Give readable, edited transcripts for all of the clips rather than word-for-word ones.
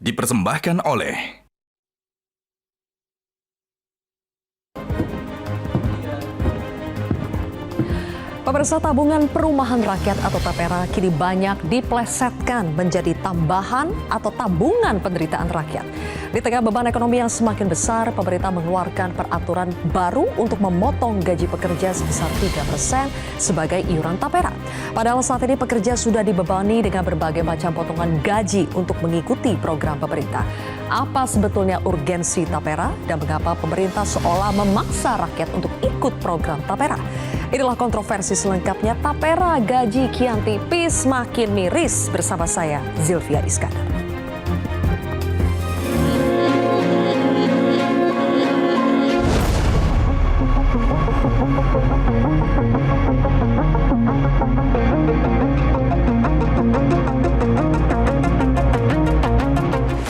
dipersembahkan oleh Pemirsa, tabungan perumahan rakyat atau TAPERA kini banyak diplesetkan menjadi tambahan atau tabungan penderitaan rakyat. Di tengah beban ekonomi yang semakin besar, pemerintah mengeluarkan peraturan baru untuk memotong gaji pekerja sebesar 3% sebagai iuran TAPERA. Padahal saat ini pekerja sudah dibebani dengan berbagai macam potongan gaji untuk mengikuti program pemerintah. Apa sebetulnya urgensi TAPERA dan mengapa pemerintah seolah memaksa rakyat untuk ikut program TAPERA? Inilah kontroversi selengkapnya. TAPERA gaji kian tipis makin miris, bersama saya Zilvia Iskandar.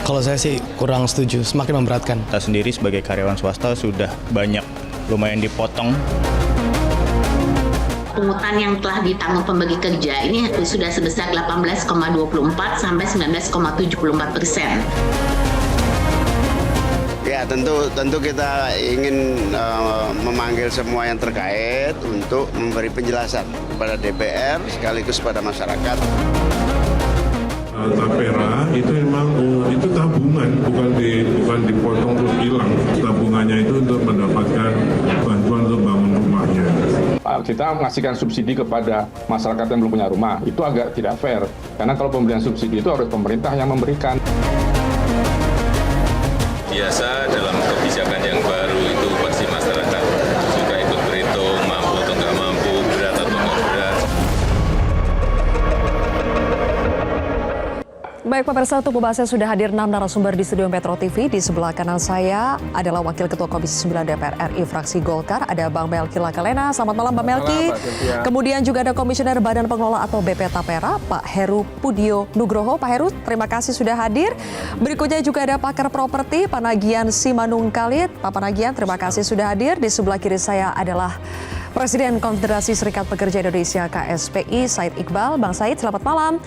Kalau saya sih kurang setuju, semakin memberatkan. Kita sendiri sebagai karyawan swasta sudah banyak lumayan dipotong. Pungutan yang telah ditanggung pembagi kerja ini sudah sebesar 18,24 sampai 19,74%. Ya tentu kita ingin memanggil semua yang terkait untuk memberi penjelasan kepada DPR sekaligus pada masyarakat. TAPERA itu memang itu tabungan, bukan dipotong terus hilang. Tabungannya itu untuk mendapatkan bantuan untuk bangun rumahnya. Kita mengasihkan subsidi kepada masyarakat yang belum punya rumah, itu agak tidak fair. Karena kalau pemberian subsidi itu harus pemerintah yang memberikan. Biasa dalam kebijakan yang baru itu pasti masyarakat suka ikut berhitung, mampu atau nggak mampu, berat atau nggak berat. Baik pemirsa, untuk membahasnya sudah hadir 6 narasumber di studio Metro TV. Di sebelah kanan saya adalah Wakil Ketua Komisi 9 DPR RI fraksi Golkar, ada Bang Melki Lakalena. Selamat malam Bang Melki. Kemudian juga ada Komisioner Badan Pengelola atau BP TAPERA, Pak Heru Pudio Nugroho. Pak Heru, terima kasih sudah hadir. Berikutnya juga ada pakar properti Panagian Simanung Kalit. Pak Panagian, terima kasih sudah hadir. Di sebelah kiri saya adalah Presiden Konfederasi Serikat Pekerja Indonesia KSPI, Said Iqbal. Bang Said, selamat malam.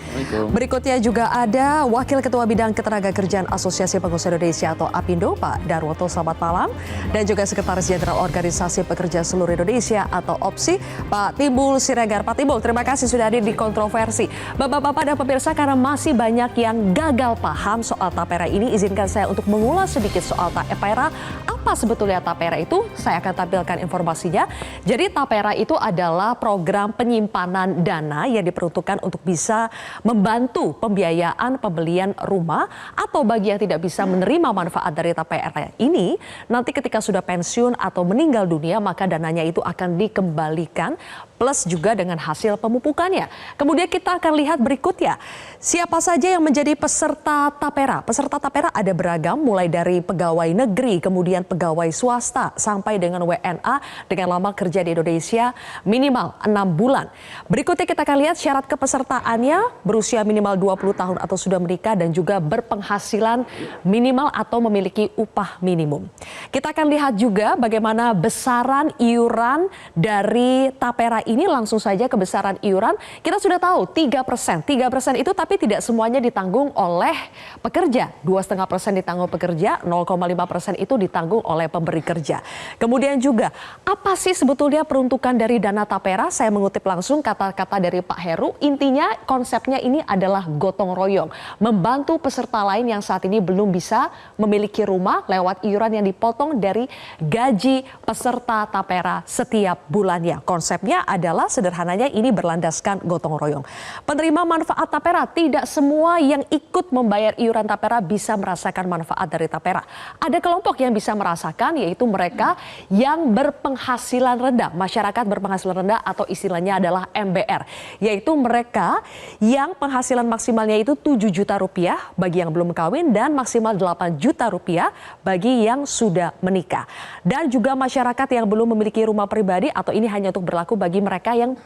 Berikutnya juga ada Wakil Ketua Bidang Ketenagakerjaan Asosiasi Pengusaha Indonesia atau APindo, Pak Darwoto, selamat malam. Dan juga Sekretaris Jenderal Organisasi Pekerja Seluruh Indonesia atau OPSI, Pak Timbul Siregar. Pak Timbul, terima kasih sudah hadir di kontroversi. Bapak-bapak dan pemirsa, karena masih banyak yang gagal paham soal TAPERA ini, izinkan saya untuk mengulas sedikit soal TAPERA. Apa sebetulnya TAPERA itu? Saya akan tampilkan informasinya. Jadi TAPERA itu adalah program penyimpanan dana yang diperuntukkan untuk bisa membantu pembiayaan pembelian rumah, atau bagi yang tidak bisa menerima manfaat dari TAPERA ini, nanti ketika sudah pensiun atau meninggal dunia, maka dananya itu akan dikembalikan plus juga dengan hasil pemupukannya. Kemudian kita akan lihat berikutnya, siapa saja yang menjadi peserta TAPERA. Peserta TAPERA ada beragam, mulai dari pegawai negeri, kemudian pegawai swasta, sampai dengan WNA dengan lama kerja di Indonesia minimal 6 bulan. Berikutnya kita akan lihat syarat kepesertaannya, berusia minimal 20 tahun atau sudah menikah, dan juga berpenghasilan minimal atau memiliki upah minimum. Kita akan lihat juga bagaimana besaran iuran dari TAPERA ini. Langsung saja ke besaran iuran, kita sudah tahu 3%. 3% itu tapi tidak semuanya ditanggung oleh pekerja. 2,5% ditanggung pekerja, 0,5% itu ditanggung oleh pemberi kerja. Kemudian juga, apa sih sebetulnya peruntukan dari dana TAPERA? Saya mengutip langsung kata-kata dari Pak Heru. Intinya konsepnya ini adalah gotong royong, membantu peserta lain yang saat ini belum bisa memiliki rumah lewat iuran yang dipotong dari gaji peserta TAPERA setiap bulannya. Konsepnya adalah sederhananya ini berlandaskan gotong royong. Penerima manfaat TAPERA, tidak semua yang ikut membayar iuran TAPERA bisa merasakan manfaat dari TAPERA. Ada kelompok yang bisa merasakan, yaitu mereka yang berpenghasilan rendah, masyarakat berpenghasilan rendah atau istilahnya adalah MBR, yaitu mereka yang penghasilan maksimalnya itu 7 juta rupiah bagi yang belum kawin dan maksimal 8 juta rupiah bagi yang sudah menikah. Dan juga masyarakat yang belum memiliki rumah pribadi, atau ini hanya untuk berlaku bagi mereka yang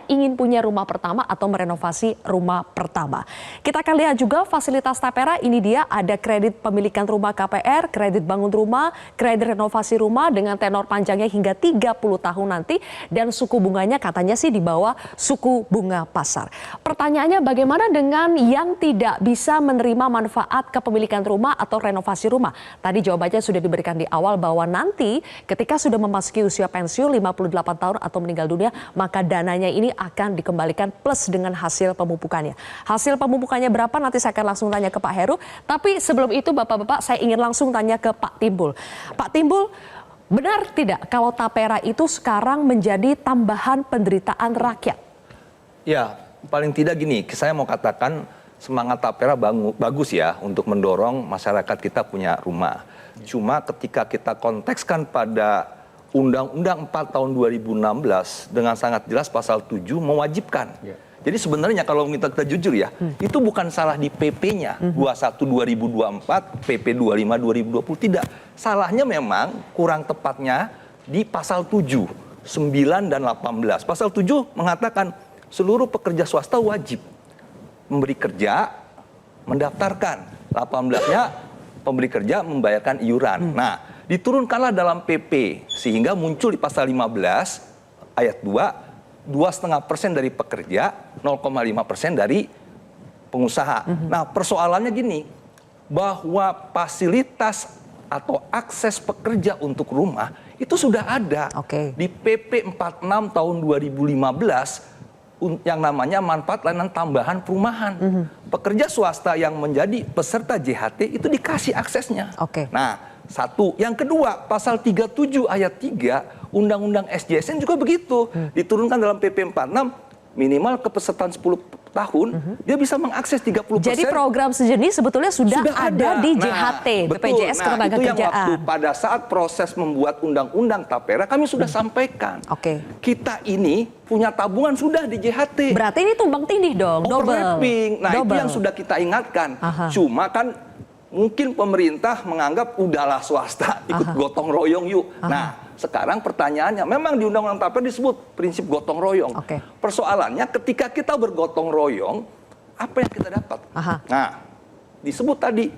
ingin punya rumah pertama atau merenovasi rumah pertama. Kita akan lihat juga fasilitas Tapera. Ini dia, ada kredit pemilikan rumah KPR, kredit bangun rumah, kredit renovasi rumah dengan tenor panjangnya hingga 30 tahun nanti, dan suku bunganya katanya sih di bawah suku bunga pasar. Pertanyaannya, bagaimana dengan yang tidak bisa menerima manfaat kepemilikan rumah atau renovasi rumah? Tadi jawabannya sudah diberikan di awal bahwa nanti ketika sudah memasuki usia pensiun 58 tahun atau meninggal dunia, maka dananya ini akan dikembalikan plus dengan hasil pemupukannya. Hasil pemupukannya berapa nanti saya akan langsung tanya ke Pak Heru. Tapi sebelum itu Bapak-Bapak, saya ingin langsung tanya ke Pak Timbul. Pak Timbul, benar tidak kalau Tapera itu sekarang menjadi tambahan penderitaan rakyat? Ya, paling tidak gini, saya mau katakan semangat Tapera bagus ya untuk mendorong masyarakat kita punya rumah. Cuma ketika kita kontekskan pada Undang-Undang 4 tahun 2016 dengan sangat jelas pasal 7 mewajibkan. Jadi sebenarnya kalau kita jujur ya, itu bukan salah di PP-nya 21 2024, PP 25 2020, tidak. Salahnya memang kurang tepatnya di pasal 7, 9 dan 18. Pasal 7 mengatakan seluruh pekerja swasta wajib memberi kerja, mendaftarkan. 18-nya pemberi kerja membayarkan iuran. Nah, diturunkanlah dalam PP sehingga muncul di pasal 15 ayat 2, 2,5% dari pekerja, 0,5% dari pengusaha. Nah, persoalannya gini, bahwa fasilitas atau akses pekerja untuk rumah itu sudah ada di PP 46 tahun 2015 yang namanya manfaat layanan tambahan perumahan. Pekerja swasta yang menjadi peserta JHT itu dikasih aksesnya. Nah, satu. Yang kedua, pasal 37 ayat 3 Undang-Undang SJSN juga begitu. Diturunkan dalam PP 46, minimal kepesertaan 10 tahun, dia bisa mengakses 30%. Jadi program sejenis sebetulnya sudah ada di JHT, BPJS Ketenagakerjaan. Itu yang waktu pada saat proses membuat Undang-Undang Tapera kami sudah sampaikan. Kita ini punya tabungan sudah di JHT. Berarti ini tumbang tindih dong, overlapping. Nah, itu yang sudah kita ingatkan. Cuma kan mungkin pemerintah menganggap udahlah swasta ikut gotong royong yuk. Nah, sekarang pertanyaannya, memang di Undang-Undang Tapera disebut prinsip gotong royong. Persoalannya ketika kita bergotong royong, apa yang kita dapat? Nah, disebut tadi,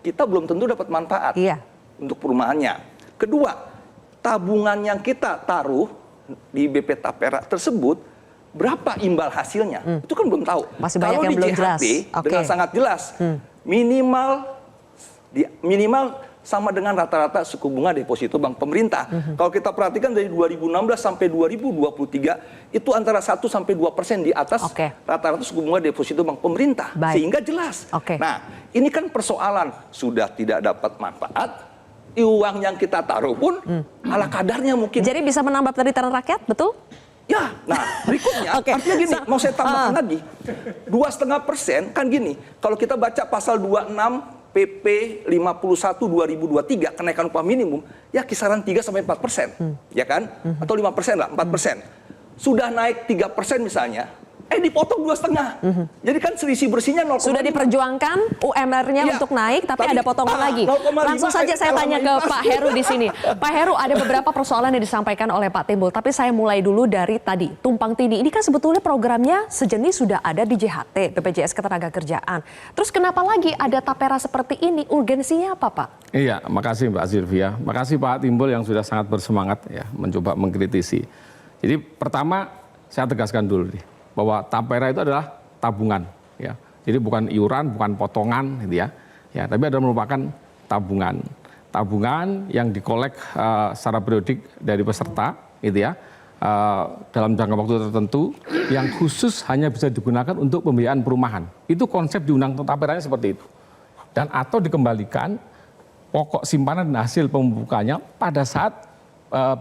kita belum tentu dapat manfaat untuk perumahannya. Kedua, tabungan yang kita taruh di BP Tapera tersebut, berapa imbal hasilnya? Itu kan belum tahu. Masih banyak kalau yang di belum JHT, jelas. dengan sangat jelas, minimal sama dengan rata-rata suku bunga deposito bank pemerintah. Kalau kita perhatikan dari 2016 sampai 2023 itu antara 1 sampai 2% di atas rata-rata suku bunga deposito bank pemerintah. Sehingga jelas. Nah, ini kan persoalan sudah tidak dapat manfaat, uang yang kita taruh pun ala kadarnya mungkin. Jadi bisa menambah penderitaan rakyat, betul? Ya, nah berikutnya artinya gini, mau saya tambahkan lagi 2,5% kan gini, kalau kita baca pasal 26 PP 51 2023 kenaikan upah minimum ya kisaran 3-4%, ya kan? Atau 5% lah, 4%. Sudah naik 3% misalnya, dipotong 2,5. Jadi kan selisih bersihnya 0,5. Sudah diperjuangkan UMR-nya untuk naik, tapi ada potongan lagi. Langsung saja saya tanya ke Pak Heru di sini. Pak Heru, ada beberapa persoalan yang disampaikan oleh Pak Timbul, tapi saya mulai dulu dari tadi, tumpang tindih. Ini kan sebetulnya programnya sejenis sudah ada di JHT, BPJS Ketenagakerjaan. Terus kenapa lagi ada Tapera seperti ini? Urgensinya apa, Pak? Iya, makasih Mbak Sylvia. Makasih Pak Timbul yang sudah sangat bersemangat ya mencoba mengkritisi. Jadi pertama saya tegaskan dulu nih, bahwa Tapera itu adalah tabungan, ya. Jadi bukan iuran, bukan potongan, gitu ya. Ya, tapi adalah merupakan tabungan, tabungan yang dikolek secara periodik dari peserta, gitu ya, dalam jangka waktu tertentu, yang khusus hanya bisa digunakan untuk pembiayaan perumahan. Itu konsep di Undang-Undang Taperanya seperti itu. Dan atau dikembalikan pokok simpanan dan hasil pembukaannya pada saat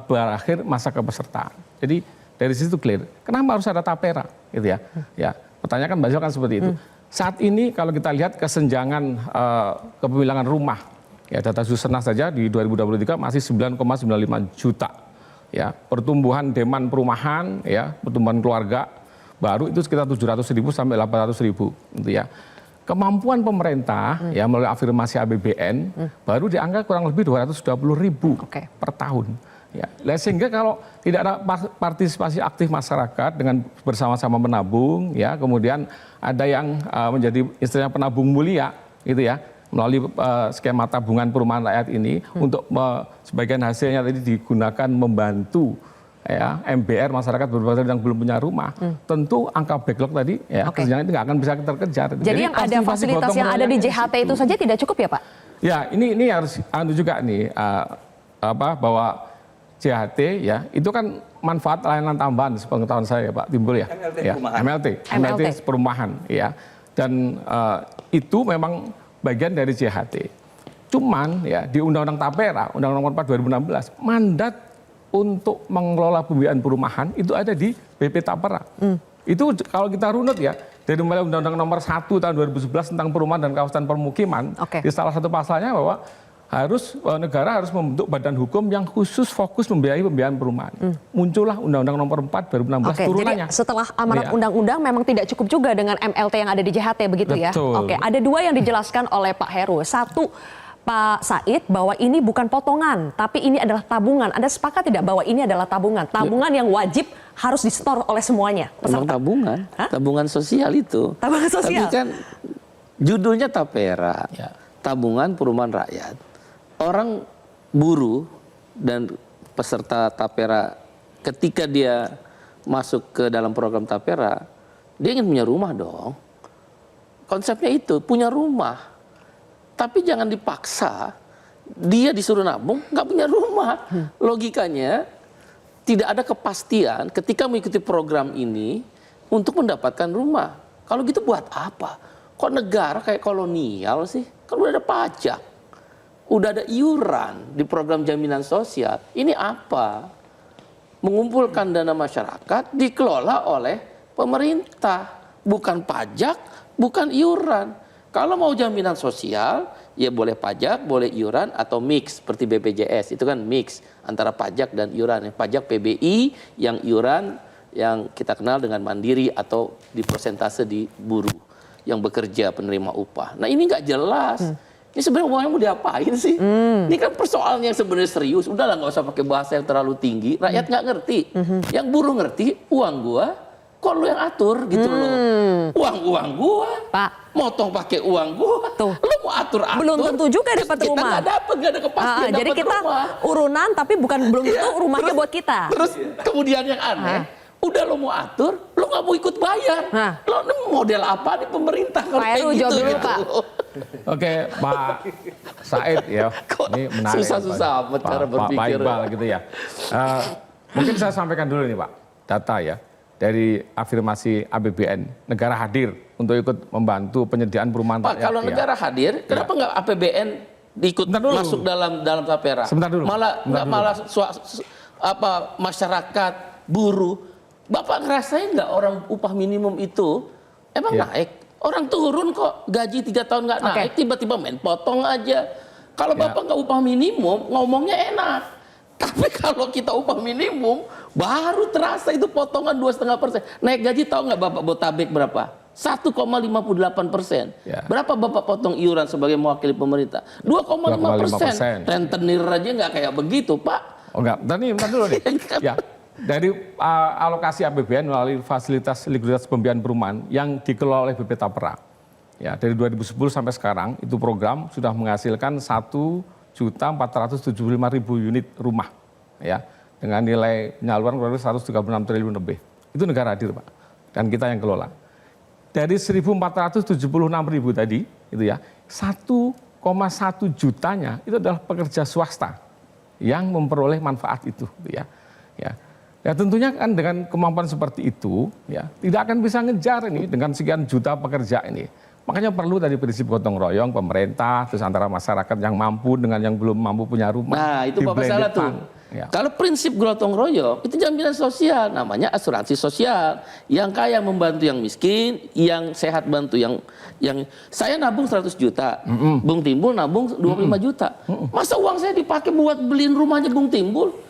berakhir masa kepesertaan. Jadi dari situ clear. Kenapa harus ada Tapera, gitu ya? Ya, pertanyaan kan banyak kan seperti itu. Saat ini kalau kita lihat kesenjangan kepemilikan rumah, ya data Susenas saja di 2023 masih 9,95 juta. Ya, pertumbuhan demand perumahan, ya, pertumbuhan keluarga baru itu sekitar 700.000 sampai 800.000, gitu ya. Kemampuan pemerintah ya melalui afirmasi APBN baru di angka kurang lebih 220.000 per tahun. Ya, sehingga kalau tidak ada partisipasi aktif masyarakat dengan bersama-sama menabung, ya, kemudian ada yang menjadi istilahnya penabung mulia, gitu ya, melalui skema tabungan perumahan rakyat ini untuk sebagian hasilnya tadi digunakan membantu ya MBR masyarakat berbeda yang belum punya rumah, tentu angka backlog tadi ya kerjanya itu nggak akan bisa terkejar. Jadi yang ada fasilitas yang ada di JHT itu saja tidak cukup ya Pak? Ya, ini harus juga nih bahwa JHT ya itu kan manfaat layanan tambahan sepengetahuan saya Pak Timbul ya. MLT perumahan ya. Dan itu memang bagian dari JHT. Cuman ya di Undang-Undang Tapera, Undang-Undang Nomor 4 2016, mandat untuk mengelola pembiayaan perumahan itu ada di BP Tapera. Itu kalau kita runut ya, dari mulai Undang-Undang Nomor 1 tahun 2011 tentang perumahan dan kawasan permukiman, di salah satu pasalnya bahwa negara harus membentuk badan hukum yang khusus fokus membiayai pembiayaan perumahan. Muncullah Undang-Undang Nomor 4 2016 turunannya. Jadi setelah amanat undang-undang memang tidak cukup juga dengan MLT yang ada di JHT begitu ya. Oke, ada dua yang dijelaskan oleh Pak Heru. Satu, Pak Said, bahwa ini bukan potongan, tapi ini adalah tabungan. Anda sepakat tidak bahwa ini adalah tabungan? Tabungan yang wajib harus disetor oleh semuanya. Memang tabungan, tabungan sosial itu. Tabungan sosial. Tapi kan judulnya Tapera, tabungan perumahan rakyat. Orang buruh dan peserta Tapera ketika dia masuk ke dalam program Tapera, dia ingin punya rumah dong. Konsepnya itu, punya rumah. Tapi jangan dipaksa, dia disuruh nabung, nggak punya rumah. Logikanya, tidak ada kepastian ketika mengikuti program ini untuk mendapatkan rumah. Kalau gitu buat apa? Kok negara kayak kolonial sih? Kan udah ada pajak. Udah ada iuran di program jaminan sosial. Ini apa? Mengumpulkan dana masyarakat dikelola oleh pemerintah. Bukan pajak, bukan iuran. Kalau mau jaminan sosial, ya boleh pajak, boleh iuran, atau mix seperti BPJS. Itu kan mix antara pajak dan iuran. Pajak PBI, yang iuran yang kita kenal dengan mandiri atau di persentase di buruh yang bekerja penerima upah. Nah ini nggak jelas. Ini sebenarnya uangnya mau diapain sih? Ini kan persoalan yang sebenarnya serius. Udahlah nggak usah pakai bahasa yang terlalu tinggi. Rakyat nggak ngerti. Yang buruh ngerti, uang gua, kok lu yang atur gitu loh. Uang gua, Pak, motong pakai uang gua. Tuh. Lu mau atur-atur. Belum tentu juga dapat rumah. Kita nggak ada kepastian jadi kita rumah. Urunan tapi belum tentu rumahnya buat kita. Terus kemudian yang aneh, udah lo mau atur, lo nggak mau ikut bayar. Lo model apa nih pemerintah kalau kayak gitu? Pak. Oke, Pak Said ya, ini menarik. Susah-susah amat cara berpikir. Pak Iqbal gitu ya. Mungkin saya sampaikan dulu nih Pak, data ya dari afirmasi APBN, negara hadir untuk ikut membantu penyediaan perumahan Pak, rakyat. kalau negara hadir, kenapa nggak APBN ikut masuk dalam Tapera? Sebentar dulu. Malah masyarakat buruh. Bapak ngerasain nggak orang upah minimum itu emang naik? Orang turun kok, gaji 3 tahun nggak naik, tiba-tiba main potong aja. Kalau Bapak nggak upah minimum, ngomongnya enak. Tapi kalau kita upah minimum, baru terasa itu potongan 2,5%. Naik gaji tahu nggak Bapak Botabek berapa? 1,58%. Berapa Bapak potong iuran sebagai mewakili pemerintah? 2,5%. Rentenir aja nggak kayak begitu, Pak. Oh enggak, bentar dulu nih. Ya. Dari alokasi APBN melalui fasilitas likuiditas pembiayaan perumahan yang dikelola oleh BP Tapera. Ya, dari 2010 sampai sekarang itu program sudah menghasilkan 1.475.000 unit rumah ya dengan nilai penyaluran kurang lebih 136 triliun lebih. Itu negara hadir, Pak. Dan kita yang kelola. Dari 1.476.000 tadi itu ya, 1,1 jutanya itu adalah pekerja swasta yang memperoleh manfaat itu ya. Ya tentunya kan dengan kemampuan seperti itu ya tidak akan bisa ngejar ini dengan sekian juta pekerja ini. Makanya perlu tadi prinsip gotong royong pemerintah terus antara masyarakat yang mampu dengan yang belum mampu punya rumah. Nah itu Bapak salah tuh. Ya. Kalau prinsip gotong royong itu jaminan sosial, namanya asuransi sosial. Yang kaya membantu yang miskin, yang sehat bantu yang saya nabung 100 juta, Bung Timbul nabung 25 juta. Masa uang saya dipakai buat beliin rumahnya Bung Timbul?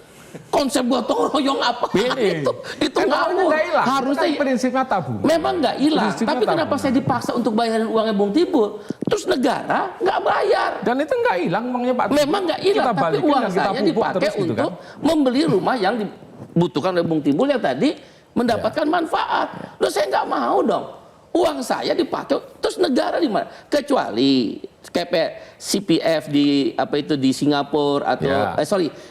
konsep gotong royong apa itu ngawur. Harusnya prinsipnya tabungan. Memang nggak hilang, Prinsipnya tapi kenapa tabungan. saya dipaksa untuk bayarin uangnya Bung Timbul, terus negara nggak bayar? Dan itu nggak hilang uangnya Pak. Memang nggak hilang, Kita tapi balikin uang dan kita saya pupuk dipakai terus gitu untuk kan. membeli rumah yang dibutuhkan oleh Bung Timbul yang tadi mendapatkan manfaat. Loh, saya nggak mau dong. Uang saya dipakai, terus negara di mana? Kecuali kayak CPF di apa itu di Singapura atau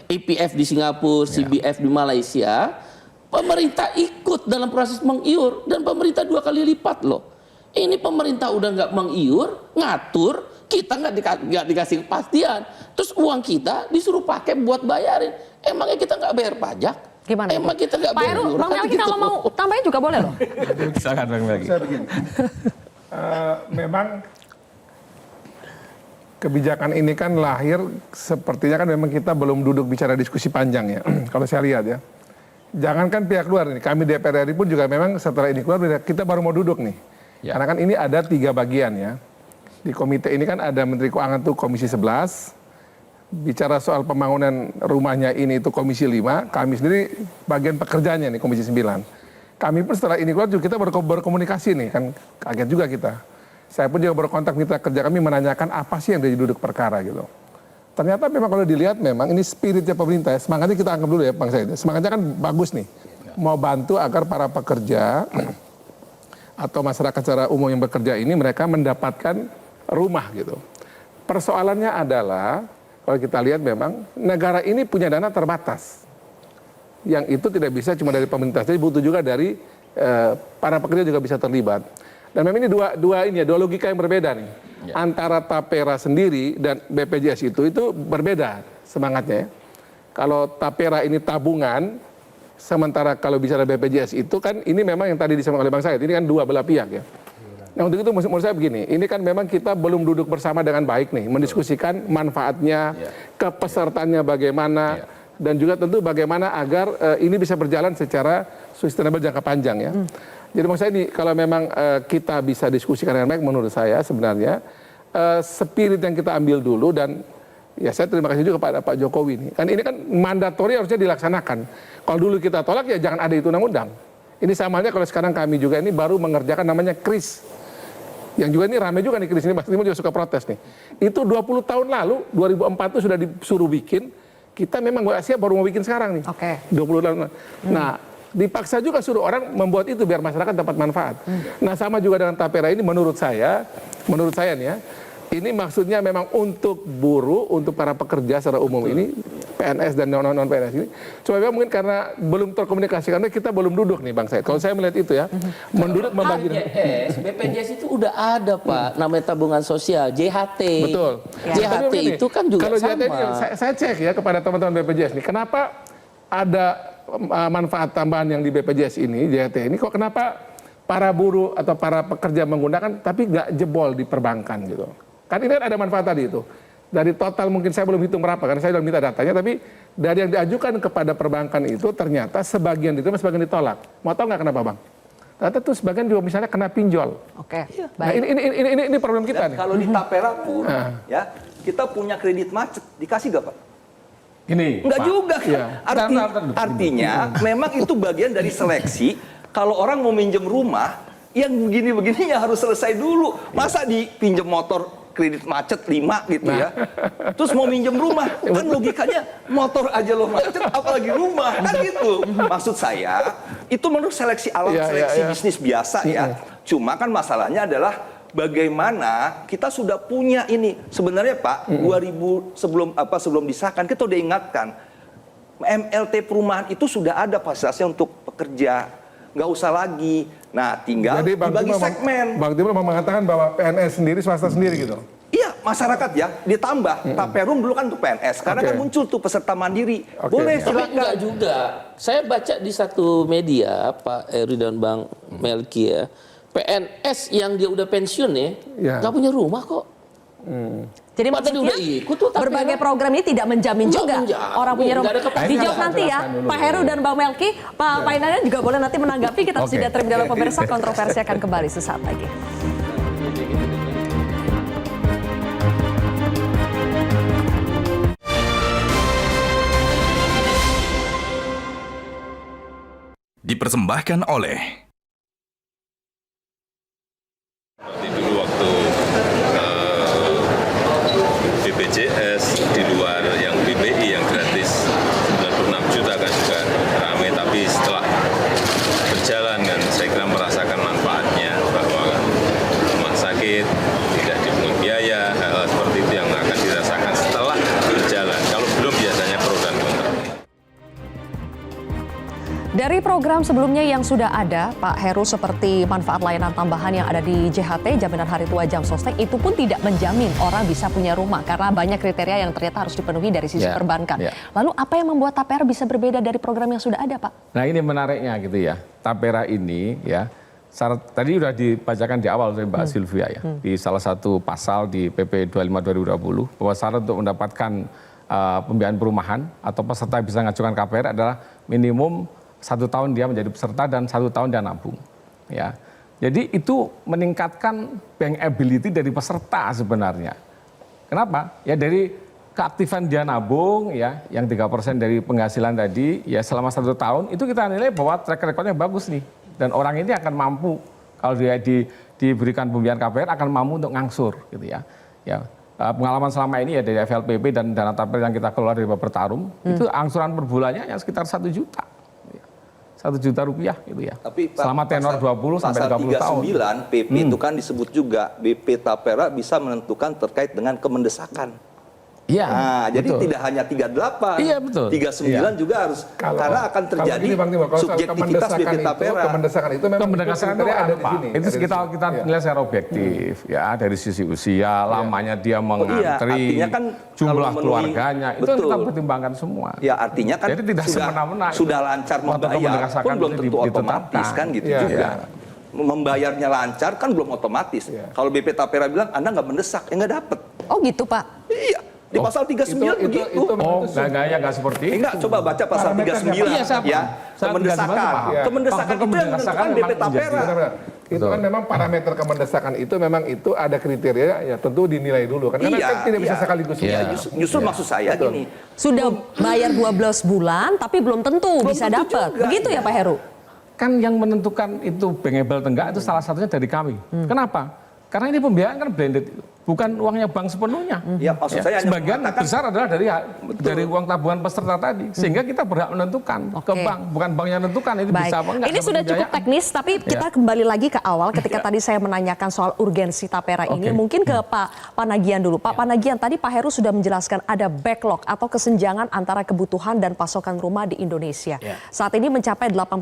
EPF di Singapura, CBF di Malaysia, pemerintah ikut dalam proses mengiur dan pemerintah 2 kali lipat loh. Ini pemerintah udah nggak mengiur, ngatur, kita nggak dikasih kepastian. Terus uang kita disuruh pakai buat bayarin. Emangnya kita nggak bayar pajak? Gimana? Emang kita nggak Pak bayar Heru, iuran Bang Melki gitu? kalau mau tambahin juga boleh loh. Silakan Bang Melki. Saya begini, memang kebijakan ini kan lahir sepertinya kan memang kita belum duduk bicara diskusi panjang ya. Kalau saya lihat ya, jangankan pihak luar ini, kami DPR RI pun juga memang setelah ini keluar kita baru mau duduk nih. Karena kan ini ada 3 bagian ya. Di komite ini kan ada Menteri Keuangan tuh Komisi 11. Bicara soal pembangunan rumahnya ini itu Komisi 5, kami sendiri bagian pekerjaannya nih Komisi 9. Kami pun setelah ini keluar juga kita berkomunikasi nih, kan kaget juga kita. Saya pun juga berkontak mitra kerja kami menanyakan apa sih yang jadi duduk perkara gitu. Ternyata memang kalau dilihat memang ini spiritnya pemerintah, semangatnya kita anggap dulu ya Bang Said. Semangatnya kan bagus nih, mau bantu agar para pekerja atau masyarakat secara umum yang bekerja ini mereka mendapatkan rumah gitu. Persoalannya adalah kalau kita lihat memang negara ini punya dana terbatas. Yang itu tidak bisa cuma dari pemerintah, jadi butuh juga dari para pekerja juga bisa terlibat. Dan memang ini dua logika yang berbeda nih. Antara Tapera sendiri dan BPJS itu berbeda semangatnya ya. Kalau Tapera ini tabungan, sementara kalau bicara BPJS itu kan ini memang yang tadi disampaikan oleh Bang Said, ini kan dua belah pihak ya. Nah untuk itu menurut saya begini, ini kan memang kita belum duduk bersama dengan baik nih, mendiskusikan manfaatnya, kepesertaannya bagaimana, dan juga tentu bagaimana agar ini bisa berjalan secara sustainable jangka panjang ya. Jadi maksud saya ini kalau memang kita bisa diskusikan dengan baik menurut saya sebenarnya spirit yang kita ambil dulu dan ya saya terima kasih juga kepada Pak Jokowi nih. Kan ini kan mandatori harusnya dilaksanakan. Kalau dulu kita tolak ya jangan ada itu undang-undang. Ini sama halnya kalau sekarang kami juga ini baru mengerjakan namanya KRIS. Yang juga ini rame juga nih KRIS ini, Mas Timo juga suka protes nih. Itu 20 tahun lalu, 2004 itu sudah disuruh bikin, kita memang nggak siap baru mau bikin sekarang nih. 20 tahun lalu. Nah, dipaksa juga suruh orang membuat itu biar masyarakat dapat manfaat. Nah, sama juga dengan Tapera ini menurut saya nih ya, ini maksudnya memang untuk buruh, untuk para pekerja secara umum ini, PNS dan non-PNS ini. Cuma memang mungkin karena belum terkomunikasi, karena kita belum duduk nih Bang Said. Kalau saya melihat itu ya, menduduk membagi. BPJS itu udah ada Pak, namanya tabungan sosial, JHT. Betul. JHT itu kan juga kalau sama. JHT ini, saya cek ya kepada teman-teman BPJS nih, kenapa ada manfaat tambahan yang di BPJS ini, JHT ini, kok kenapa para buruh atau para pekerja menggunakan, tapi nggak jebol di perbankan gitu. Kan ini kan ada manfaat tadi itu. Dari total mungkin saya belum hitung berapa, karena saya belum minta datanya, tapi dari yang diajukan kepada perbankan itu ternyata sebagian diterima, sebagian ditolak. Mau tahu nggak kenapa Bang? Ternyata tuh sebagian juga misalnya kena pinjol. Oke, Nah ini problem kita nih. Kalau di Tapera pun, ya kita punya kredit macet, dikasih nggak Pak? Gini, Enggak Pak. juga. Artinya memang itu bagian dari seleksi. Kalau orang mau minjem rumah, yang begini-begini ya harus selesai dulu. Masa dipinjem motor kredit macet 5 gitu ya. Terus mau minjem rumah, kan logikanya motor aja lo macet, apalagi rumah, kan gitu. Maksud saya, itu menurut seleksi alam, seleksi bisnis biasa ya. Cuma kan masalahnya adalah bagaimana kita sudah punya ini. Sebenarnya Pak, 2000 sebelum disahkan kita udah ingatkan, MLT perumahan itu sudah ada fasilitasnya untuk pekerja. Nggak usah lagi. Nah, tinggal dibagi segmen. Bang Timur mengatakan bahwa PNS sendiri, swasta sendiri gitu. Iya, masyarakat ya ditambah. Taperum dulu kan untuk PNS. Karena kan muncul tuh peserta mandiri. Boleh, Tapi silakan. enggak juga. Saya baca di satu media, Pak Eri dan Bang Melki ya, PNS yang dia udah pensiun ya, nggak punya rumah kok. Jadi maksudnya berbagai program ini tidak menjamin juga orang punya rumah. Dijawab nanti ya, Pak Heru dan Bang Melki. Pak Painangan juga boleh nanti menanggapi. Kita sudah terima dalam pemirsa, kontroversi akan kembali sesaat lagi. dipersembahkan oleh Seperti dulu waktu BPJS di luar yang BPI yang gratis 96 juta kan juga ramai, tapi setelah berjalan kan saya kira merasakan manfaatnya bahwa rumah sakit tidak dipungut biaya, hal seperti itu yang akan dirasakan setelah berjalan. Kalau belum biasanya pro dan kontra. Dari program sebelumnya yang sudah ada, Pak Heru, seperti manfaat layanan tambahan yang ada di JHT, Jaminan Hari Tua Jam Sostek, itu pun tidak menjamin orang bisa punya rumah karena banyak kriteria yang ternyata harus dipenuhi dari sisi perbankan. Lalu apa yang membuat Tapera bisa berbeda dari program yang sudah ada, Pak? Nah, ini menariknya gitu ya. Tapera ini ya, syarat tadi sudah dibacakan di awal oleh Mbak Sylvia ya, di salah satu pasal di PP 25 2020 bahwa syarat untuk mendapatkan pembiayaan perumahan atau peserta bisa mengajukan KPR adalah minimum 1 tahun dia menjadi peserta dan 1 tahun dia nabung. Ya, jadi itu meningkatkan bankability dari peserta sebenarnya. Kenapa? Ya dari keaktifan dia nabung ya, yang 3% dari penghasilan tadi ya selama 1 tahun itu kita nilai bahwa track recordnya bagus nih, dan orang ini akan mampu kalau dia diberikan pembiayaan KPR akan mampu untuk ngangsur gitu ya. Ya. Pengalaman selama ini ya dari FLPP dan dana Tapera yang kita kelola dari Bapertarum itu angsuran per bulannya yang sekitar 1 juta. 1 juta rupiah gitu ya. Tapi selama tenor 20 sampai 30 tahun. Pasal 39 PP itu kan disebut juga BP Tapera bisa menentukan terkait dengan kemendesakan. Iya. Nah, jadi betul. tidak hanya 38. Iya, betul. 39 juga harus karena akan terjadi subjektivitas BP Tapera. Kemendesakan itu memang kemendesakan itu ada di apa? sini. Itu kita nilai secara objektif ya, dari sisi usia, lamanya dia mengantri, artinya kan jumlah keluarganya, itu kita pertimbangkan semua. Ya, artinya kan jadi tidak semena-mena sudah lancar membayar pun belum tentu otomatis kan gitu juga. Membayarnya lancar kan belum otomatis. Kalau BP Tapera bilang Anda nggak mendesak, ya nggak dapet. Oh gitu, Pak? Iya. Di pasal 39 begitu. Gaya nggak seperti itu. Enggak, coba baca pasal 39 ya. Kemendesakan. Kemendesakan itu yang menentukan BP Tapera. Itu kan memang parameter kemendesakan itu memang itu ada kriteria ya tentu dinilai dulu kan karena kan tidak bisa sekaligus. Justru maksud saya gini. Sudah bayar 12 bulan tapi belum tentu bisa dapat. Begitu ya Pak Heru? Kan yang menentukan itu bankable atau enggak itu salah satunya dari kami. Kenapa? Karena ini pembiayaan kan blended, bukan uangnya bank sepenuhnya. Ya, maksud saya sebagian besar adalah dari uang tabungan peserta tadi, sehingga kita berhak menentukan ke bank, bukan bank yang menentukan itu bisa apa enggak. Ini sudah cukup teknis, tapi kita kembali lagi ke awal ketika tadi saya menanyakan soal urgensi Tapera ini. Mungkin ke Pak Panagian dulu. Pak Panagian, tadi Pak Heru sudah menjelaskan ada backlog atau kesenjangan antara kebutuhan dan pasokan rumah di Indonesia. Saat ini mencapai 18%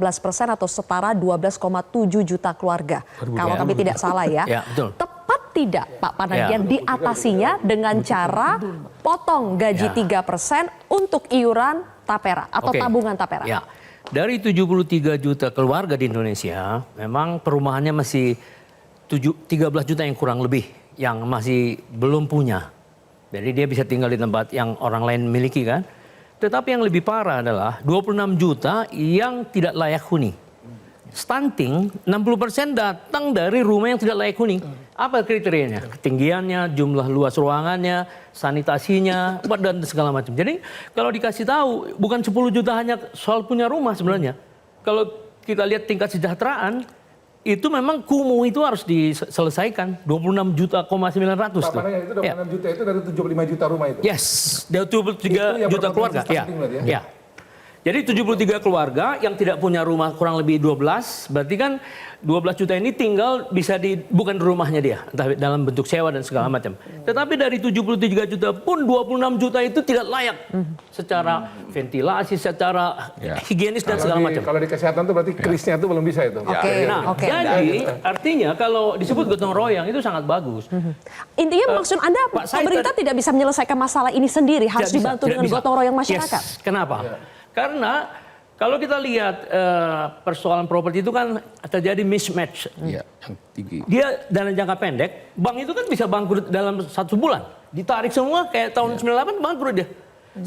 atau setara 12,7 juta keluarga. Kalau kami tidak salah ya. Betul. Tepat tidak Pak Panagian diatasinya dengan cara potong gaji 3% untuk iuran Tapera atau tabungan Tapera? Ya. Dari 73 juta keluarga di Indonesia, memang perumahannya masih 13 juta yang kurang lebih yang masih belum punya. Jadi dia bisa tinggal di tempat yang orang lain miliki kan. Tetapi yang lebih parah adalah 26 juta yang tidak layak huni. Stunting 60% datang dari rumah yang tidak layak huni. Apa kriterianya? Ketinggiannya, jumlah luas ruangannya, sanitasinya, dan segala macam. Jadi kalau dikasih tahu bukan 10 juta hanya soal punya rumah sebenarnya. Kalau kita lihat tingkat kesejahteraan itu memang kumuh itu harus diselesaikan 26 juta, 900 tuh. Itu 26 juta itu dari 75 juta rumah itu. Yes, dari 23 juta keluarga. Ya. Jadi 73 keluarga yang tidak punya rumah kurang lebih 12, berarti kan 12 juta ini tinggal bisa bukan di rumahnya dia, entah dalam bentuk sewa dan segala macam. Tetapi dari 73 juta pun 26 juta itu tidak layak secara ventilasi, secara higienis dan segala macam. Kalau di kesehatan itu berarti krisnya itu belum bisa itu. Jadi artinya kalau disebut gotong royong itu sangat bagus. Intinya maksud Anda pemerintah tidak bisa menyelesaikan masalah ini sendiri, harus dibantu dengan gotong royong masyarakat. Kenapa? Karena kalau kita lihat persoalan properti itu kan terjadi mismatch. Yang tinggi. Dia dana jangka pendek, bank itu kan bisa bangkrut dalam 1 bulan. Ditarik semua kayak tahun 98 bangkrut dia.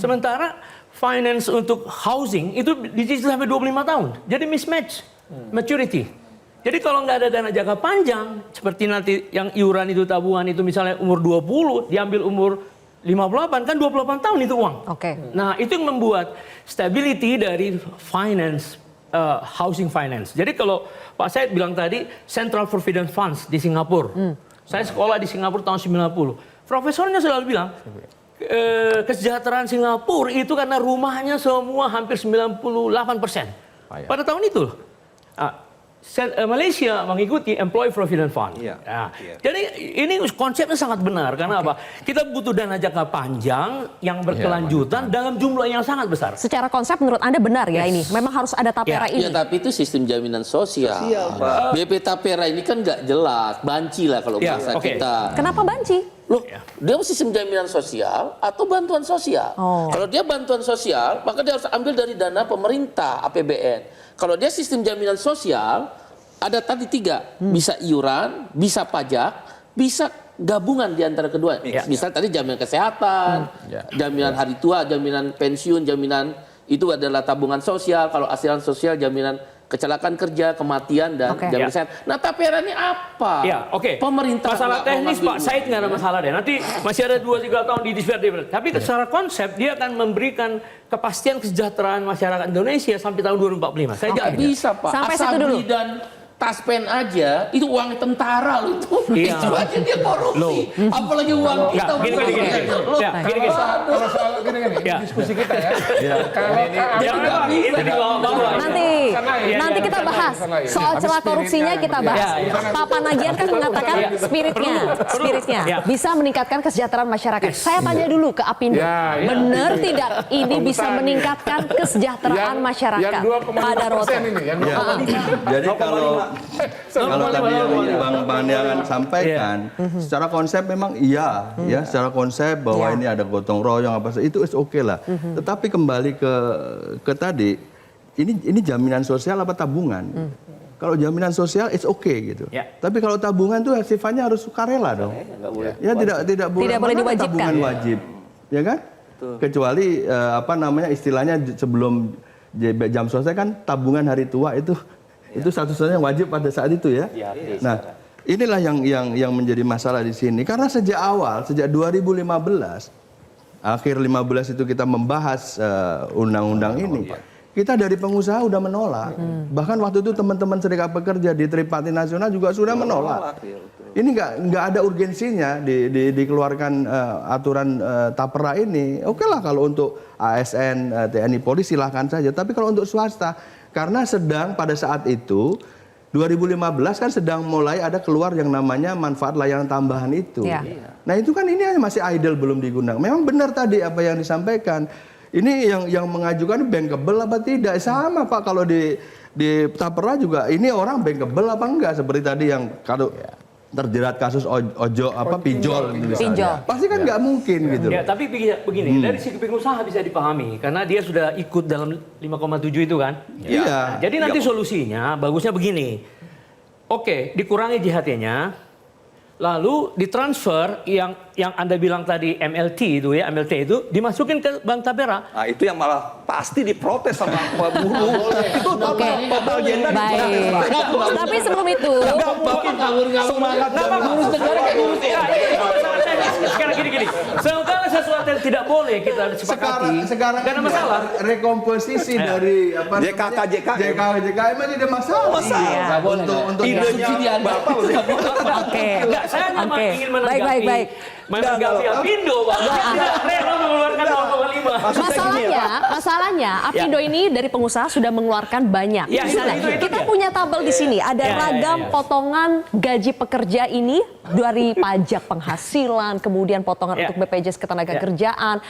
Sementara finance untuk housing itu dicicil sampai 25 tahun. Jadi mismatch, maturity. Jadi kalau nggak ada dana jangka panjang, seperti nanti yang iuran itu tabungan itu misalnya umur 20, diambil umur 58 kan 28 tahun itu uang. Nah itu yang membuat stability dari finance housing finance. Jadi kalau Pak Said bilang tadi Central Provident Funds di Singapura. Saya sekolah di Singapura tahun 90. Profesornya selalu bilang kesejahteraan Singapura itu karena rumahnya semua hampir 98%. Pada tahun itu Malaysia mengikuti Employee Provident Fund. Jadi ini konsepnya sangat benar karena apa? Kita butuh dana jangka panjang yang berkelanjutan dalam jumlah yang sangat besar. Secara konsep menurut Anda benar ya ini? Memang harus ada tapera ini. Ya tapi itu sistem jaminan sosial. BP tapera ini kan nggak jelas, banci lah kalau bahasa kita. Kenapa banci? Loh, dia sistem jaminan sosial atau bantuan sosial. Kalau dia bantuan sosial, maka dia harus ambil dari dana pemerintah APBN. Kalau dia sistem jaminan sosial, ada tadi 3, bisa iuran, bisa pajak, bisa gabungan di antara kedua. Misal tadi jaminan kesehatan, jaminan hari tua, jaminan pensiun, jaminan itu adalah tabungan sosial. Kalau asuransi sosial, jaminan kecelakaan kerja, kematian, dan jaminan kesehatan. Nah, tapera ini apa? Pemerintah masalah teknis Pak Said nggak ada masalah deh. Nanti masih ada 2-3 tahun di DPR. Tapi secara konsep dia akan memberikan kepastian kesejahteraan masyarakat Indonesia sampai tahun 2045. Saya nggak bisa Pak. Sampai situ dulu. Dan Taspen aja itu uang tentara loh itu. Itu aja dia korupsi. Apalagi uang kita. Gini. Diskusi kita ya. Nanti kita bahas soal celah korupsinya, kita bahas. Pak Panagian kan mengatakan spiritnya bisa meningkatkan kesejahteraan masyarakat. Saya tanya dulu ke Apindo, benar tidak ini bisa meningkatkan kesejahteraan masyarakat? Pak Daroto. Jadi kalau tadi yang Bang Dian sampaikan, secara konsep memang iya, ya secara konsep bahwa ini ada gotong royong apa itu is oke lah. Tetapi kembali ke tadi, ini jaminan sosial apa tabungan? Kalau jaminan sosial it's okay gitu. Tapi kalau tabungan tuh sifatnya harus sukarela dong. Ya tidak boleh diwajibkan. Tabungan wajib, ya kan? Kecuali istilahnya sebelum jam sosial kan tabungan hari tua itu satu-satunya wajib pada saat itu ya. Nah, inilah yang menjadi masalah di sini karena sejak 2015 akhir 15 itu kita membahas undang-undang ini. Kita dari pengusaha udah menolak. Bahkan waktu itu teman-teman serikat pekerja di Tripartit Nasional juga sudah menolak. Ini nggak ada urgensinya dikeluarkan aturan tapera ini. Oke lah kalau untuk ASN, TNI, Polri silahkan saja. Tapi kalau untuk swasta, karena pada saat itu 2015 kan sedang mulai ada keluar yang namanya manfaat layanan tambahan itu. Nah itu kan ini masih idle belum digunakan. Memang benar tadi apa yang disampaikan. Ini yang mengajukan bankable apa tidak? Sama Pak kalau di tapera juga ini orang bankable apa enggak seperti tadi yang kalau terjerat kasus pinjol misalnya. Pasti kan nggak mungkin gitu. Ya, tapi begini, dari segi pengusaha bisa dipahami karena dia sudah ikut dalam 5,7 itu kan. Iya. Jadi nanti solusinya bagusnya begini. Oke, dikurangi JHT-nya. Lalu ditransfer yang Anda bilang tadi MLT itu dimasukin ke Bank Tapera. Nah, itu yang malah pasti diprotes sama buruh. Itu total agenda. Baik. Tapi sebelum itu semangat ngurus negara kayak ngurus sekarang gini. Segala sesuatu yang tidak boleh kita sepakati. Sekarang karena masalah rekomposisi dari JKK emang tidak masalah. Untuk idenya Bapak Oke. Saya hanya ingin menanggapi Apindo, Pak. Tidak rela mengeluarkan 0,5. Masalahnya Apindo ini dari pengusaha sudah mengeluarkan banyak. Misalnya kita punya tabel di sini, ada ragam potongan gaji pekerja ini dari pajak penghasilan, kemudian potongan untuk BPJS Ketenagakerjaan,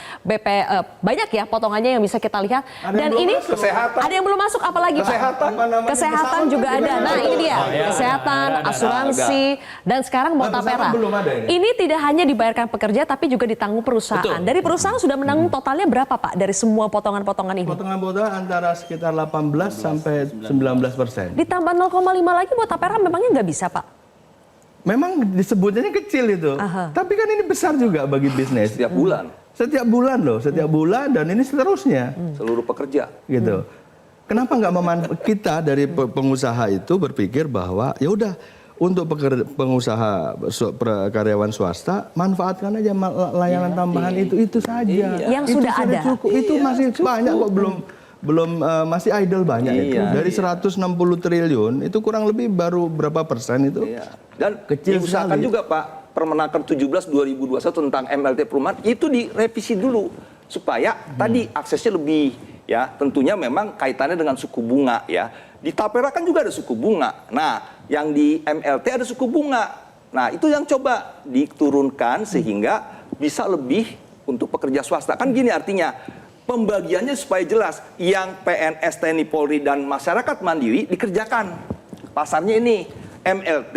banyak ya potongannya yang bisa kita lihat. Dan ini ada yang belum masuk apalagi Pak? Kesehatan juga ada. Nah ini dia, kesehatan, asuransi, dan sekarang mau tapera. Ini tidak hanya dibayarkan pekerja tapi juga ditanggung perusahaan. Dari perusahaan sudah menanggung totalnya berapa Pak dari semua potongan-potongan ini? Potongan-potongan antara sekitar 18 sampai 19%. Ditambah 0,5 lagi buat tapera memangnya nggak bisa Pak? Memang disebutnya kecil itu. Tapi kan ini besar juga bagi bisnis. Setiap bulan. Setiap bulan dan ini seterusnya. Seluruh pekerja. Gitu. Kenapa nggak kita dari pengusaha itu berpikir bahwa ya udah untuk pengusaha karyawan swasta manfaatkan aja layanan tambahan itu saja. Yang sudah ada. Cukup. Itu masih banyak kok masih idle banyak itu. Dari 160 triliun itu kurang lebih baru berapa persen itu? Dan kecil diusahakan sekali. juga Pak, Permenaker 17 2021 tentang MLT perumahan itu direvisi dulu supaya tadi aksesnya lebih ya, tentunya memang kaitannya dengan suku bunga ya. Di Tapera kan juga ada suku bunga. Nah, yang di MLT ada suku bunga. Nah, itu yang coba diturunkan sehingga bisa lebih untuk pekerja swasta. Kan gini artinya, pembagiannya supaya jelas. Yang PNS, TNI, Polri, dan masyarakat mandiri dikerjakan. Pasarnya ini, MLT,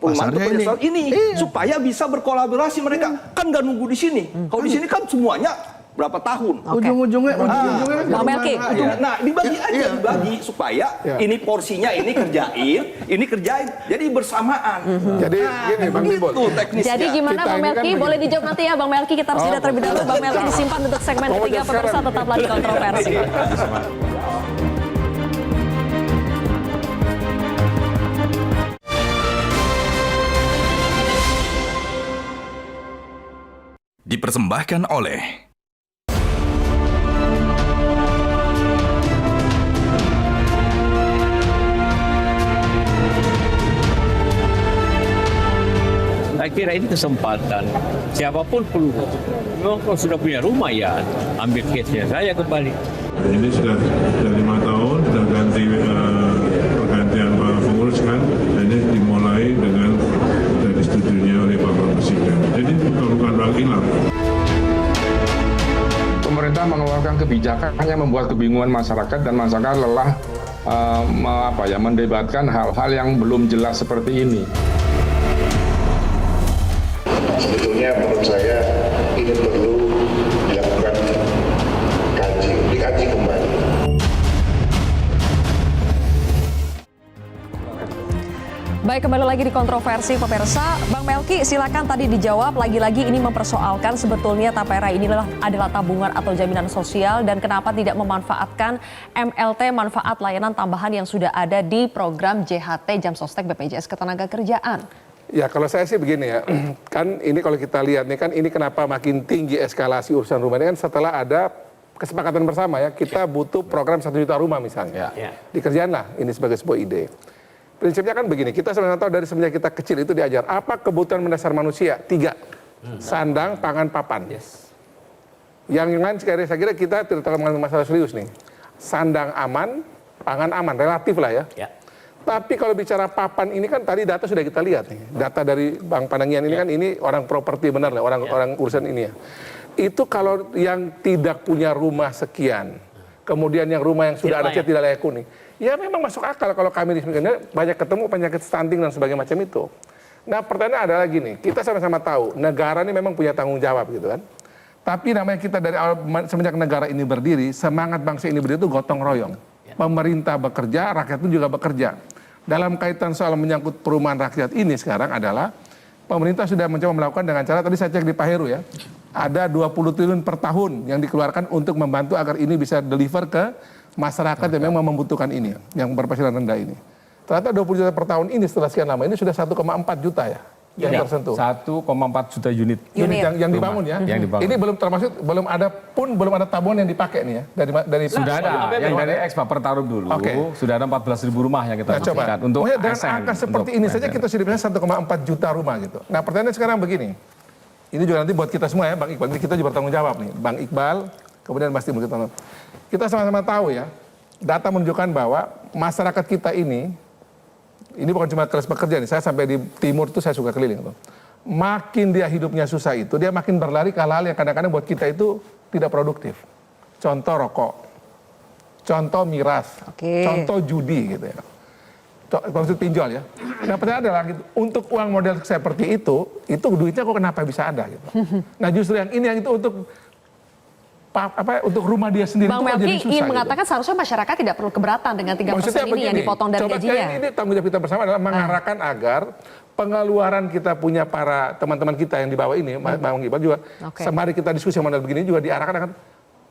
perumahan pekerja swasta ini. Supaya bisa berkolaborasi mereka. Kan nggak nunggu di sini. Kalau di sini kan semuanya berapa tahun. Ujung-ujungnya Bang Melki. Nah, dibagi aja, dibagi supaya ini porsinya ini kerjain. Jadi bersamaan. Jadi gini Bang Timbul. Jadi gimana Bang Melki? Boleh dijawab nanti ya Bang Melki. Kita harus jeda terlebih dahulu. Bang Melki disimpan untuk segmen ketiga pemirsa, tetaplah di Kontroversi. Dipersembahkan oleh saya kira ini kesempatan. Siapapun perlu. Memang kalau sudah punya rumah ya ambil case-nya saya kembali. Ini sudah 5 tahun, sudah ganti pergantian pengurus kan. Dan ini dimulai dengan disetujui oleh Bapak Presiden. Jadi bukan bang hilang. Pemerintah mengeluarkan kebijakan hanya membuat kebingungan masyarakat dan masyarakat lelah mendebatkan hal-hal yang belum jelas seperti ini. Sebetulnya menurut saya ini perlu dilakukan dikaji kembali. Baik, kembali lagi di Kontroversi pemirsa. Bang Melki, silakan tadi dijawab. Lagi-lagi ini mempersoalkan sebetulnya Tapera ini adalah tabungan atau jaminan sosial dan kenapa tidak memanfaatkan MLT, manfaat layanan tambahan yang sudah ada di program JHT Jam Sostek BPJS Ketenagakerjaan. Ya kalau saya sih begini ya, kan ini kalau kita lihat nih kan ini kenapa makin tinggi eskalasi urusan rumah ini kan setelah ada kesepakatan bersama ya, kita butuh program 1 juta rumah misalnya. Dikerjainlah ini sebagai sebuah ide. Prinsipnya kan begini, kita sebenarnya tahu dari semenjak kita kecil itu diajar, apa kebutuhan mendasar manusia? 3, sandang, pangan, papan. Yang lain saya kira kita tidak terlalu mengalami masalah serius nih. Sandang aman, pangan aman, relatif lah ya. Tapi kalau bicara papan ini kan tadi data sudah kita lihat nih. Data dari Bang Panangian ini kan ini orang properti benar lah, orang urusan ini ya. Itu kalau yang tidak punya rumah sekian, kemudian yang rumah yang sudah ada cat tidak layak huni. Ya memang masuk akal kalau kami di sini banyak ketemu penyakit stunting dan sebagainya macam itu. Nah pertanyaan adalah gini, kita sama-sama tahu negara ini memang punya tanggung jawab gitu kan. Tapi namanya kita dari awal semenjak negara ini berdiri, semangat bangsa ini berdiri itu gotong royong. Pemerintah bekerja, rakyat pun juga bekerja. Dalam kaitan soal menyangkut perumahan rakyat ini sekarang adalah pemerintah sudah mencoba melakukan dengan cara, tadi saya cek di Pak Heru ya, ada 20 triliun per tahun yang dikeluarkan untuk membantu agar ini bisa deliver ke masyarakat yang memang membutuhkan ini, yang berpenghasilan rendah ini. Ternyata 20 juta per tahun ini setelah sekian lama ini sudah 1,4 juta ya yang tersentuh. 1,4 juta unit. Yang dibangun ya. Yang dibangun. Ini belum ada tabungan yang dipakai nih ya dari sudah ada yang dari Baper taruh dulu. Sudah ada 14.000 rumah yang kita pastikan untuk dengan angka seperti ini saja kita sudah bisa 1,4 juta rumah gitu. Nah, pertanyaannya sekarang begini. Ini juga nanti buat kita semua ya, Bang Iqbal. Kita juga bertanggung jawab nih. Bang Iqbal, kemudian Mas Timbul kita sama-sama tahu ya, data menunjukkan bahwa masyarakat kita ini bukan cuma kelas pekerja nih, saya sampai di timur itu saya suka keliling tuh. Makin dia hidupnya susah itu, dia makin berlari ke hal-hal yang kadang-kadang buat kita itu tidak produktif. Contoh rokok, contoh miras, contoh judi gitu ya. Maksud pinjol ya. Nah pertanyaan adalah gitu, untuk uang model seperti itu duitnya kok kenapa bisa ada gitu. Nah justru yang ini yang itu untuk rumah dia sendiri. Bang Melki ingin mengatakan seharusnya masyarakat tidak perlu keberatan dengan 3% ini yang dipotong dari gajinya. Ini tanggung jawab kita bersama adalah mengarahkan agar pengeluaran kita punya para teman-teman kita yang di bawah ini, Bang Iqbal juga, sembari kita diskusi model begini juga diarahkan akan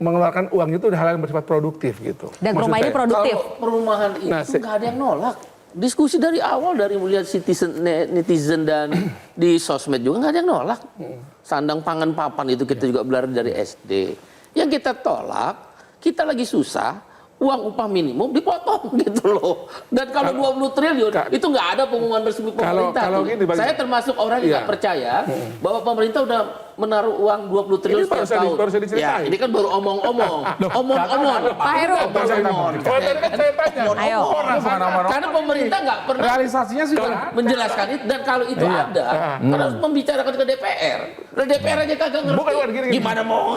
mengeluarkan uang itu hal yang bersifat produktif gitu. Dan rumah ini produktif. Kalau perumahan itu nggak ada yang nolak. Diskusi dari awal dari melihat netizen dan di sosmed juga nggak ada yang nolak. Sandang pangan papan itu kita juga belajar dari SD. Yang kita tolak, kita lagi susah, uang upah minimum dipotong gitu loh. Dan kalau 20 triliun itu nggak ada pengumuman resmi pemerintah. Saya termasuk orang yang nggak percaya bahwa pemerintah udah menaruh uang 20 triliun setiap tahun. Ya, ini kan baru omong-omong. Omong-omong. Pak Heru. Ayo. Karena pemerintah nggak pernah realisasinya sudah menjelaskan itu. Dan kalau itu ada, harus membicarakan ke DPR. Dan DPR aja kagak ngerti. Gimana mau?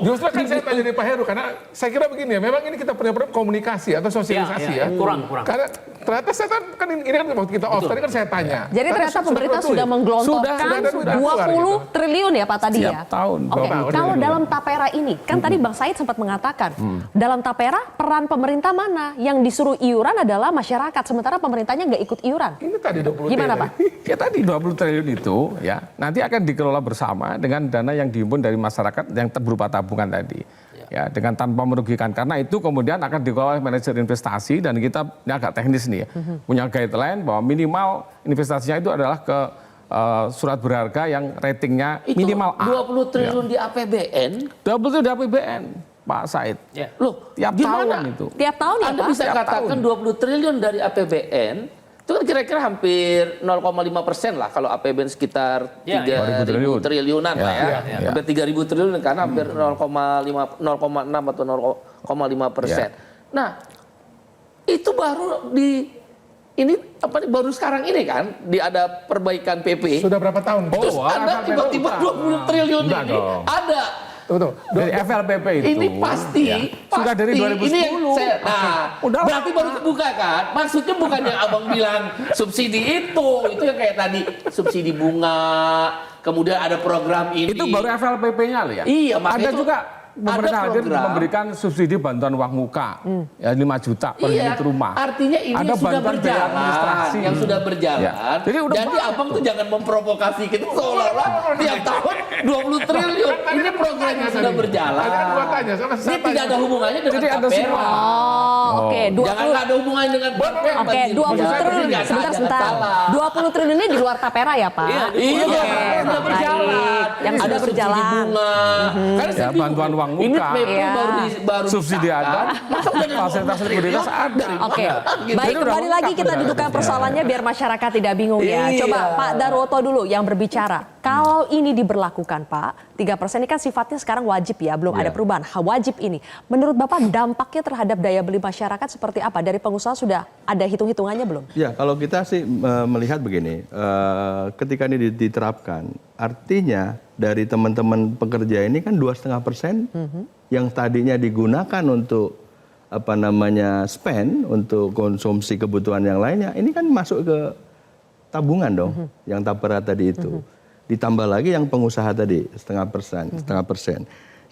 Justru kan saya tanya di Pak Heru, karena saya kira begini ya, memang ini kita punya komunikasi atau sosialisasi ya. Kurang. Karena ternyata saya kan ini kan waktu kita off tadi kan saya tanya. Jadi ternyata pemerintah sudah menggelontorkan 20 triliun ya Pak tadi ya. Tahun. Oke. Kalau dalam tapera ini, kan tadi Bang Said sempat mengatakan, dalam tapera peran pemerintah mana? Yang disuruh iuran adalah masyarakat, sementara pemerintahnya nggak ikut iuran. Ini tadi 20 Gimana Pak? Ya tadi 20 triliun itu ya nanti akan dikelola bersama dengan dana yang dihimpun dari masyarakat yang berupa tabungan tadi. Ya, dengan tanpa merugikan, karena itu kemudian akan dikelola oleh manajer investasi, dan kita ini agak teknis nih ya, punya guideline bahwa minimal investasinya itu adalah ke surat berharga yang ratingnya minimal A. 20 triliun di APBN. 20 triliun di APBN, Pak Said. Loh, tiap gimana? tahun itu. Tiap tahun ya Anda Pak? bisa katakan 20 triliun dari APBN, itu kan kira-kira hampir 0,5% lah kalau APBN sekitar 3.000 triliunan lah ya. Hampir 3.000 triliun karena hampir 0,6 atau 0,5%. Nah, itu baru baru sekarang ini kan ada perbaikan PP. Sudah berapa tahun? Terus Anda tiba-tiba 20 triliun ini ada. Dari FLPP itu. Ini pasti. Sudah dari 2010. Berarti baru kebuka kan? Maksudnya bukan yang abang bilang subsidi itu yang kayak tadi subsidi bunga, kemudian ada program ini. Itu baru FLPP-nya loh ya. Iya, ada juga pemerintah hadir program memberikan subsidi bantuan uang muka ya 5 juta per unit rumah. Artinya ini ada yang sudah bantuan biaya berjalan, administrasi yang sudah berjalan. Ya. Jadi abang tuh jangan memprovokasi kita seolah-olah tiap tahun 20 triliun. Ini program yang sudah berjalan. Ini tidak ada hubungannya dengan tapera. Oke, jangan ada hubungannya dengan tapera. Oke, 20 triliun. Sebentar. 20 triliun ini di luar tapera ya Pak? Iya, sudah berjalan. Yang sudah berjalan. Karena ya, bantuan uang muka, baru subsidi ada, fasilitas likuiditas ada. Oke, baik, kembali lagi kita dudukkan persoalannya biar masyarakat tidak bingung ya. Coba Pak Darwoto dulu yang berbicara. Kalau ini diberlakukan Pak, 3% ini kan sifatnya sekarang wajib ya, belum ada perubahan. Wajib ini, menurut Bapak dampaknya terhadap daya beli masyarakat seperti apa? Dari pengusaha sudah ada hitung-hitungannya belum? Ya, kalau kita sih melihat begini, ketika ini diterapkan, artinya dari teman-teman pekerja ini kan 2,5% yang tadinya digunakan untuk spend untuk konsumsi kebutuhan yang lainnya, ini kan masuk ke tabungan dong, yang tapera tadi itu. Ditambah lagi yang pengusaha tadi 0,5%.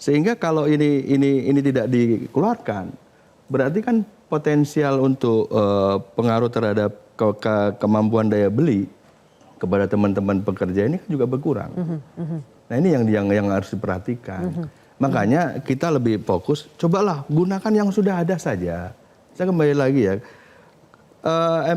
Sehingga kalau ini tidak dikeluarkan, berarti kan potensial untuk pengaruh terhadap kemampuan daya beli kepada teman-teman pekerja ini juga berkurang. Nah ini yang harus diperhatikan. Makanya kita lebih fokus, cobalah gunakan yang sudah ada saja. Saya kembali lagi ya,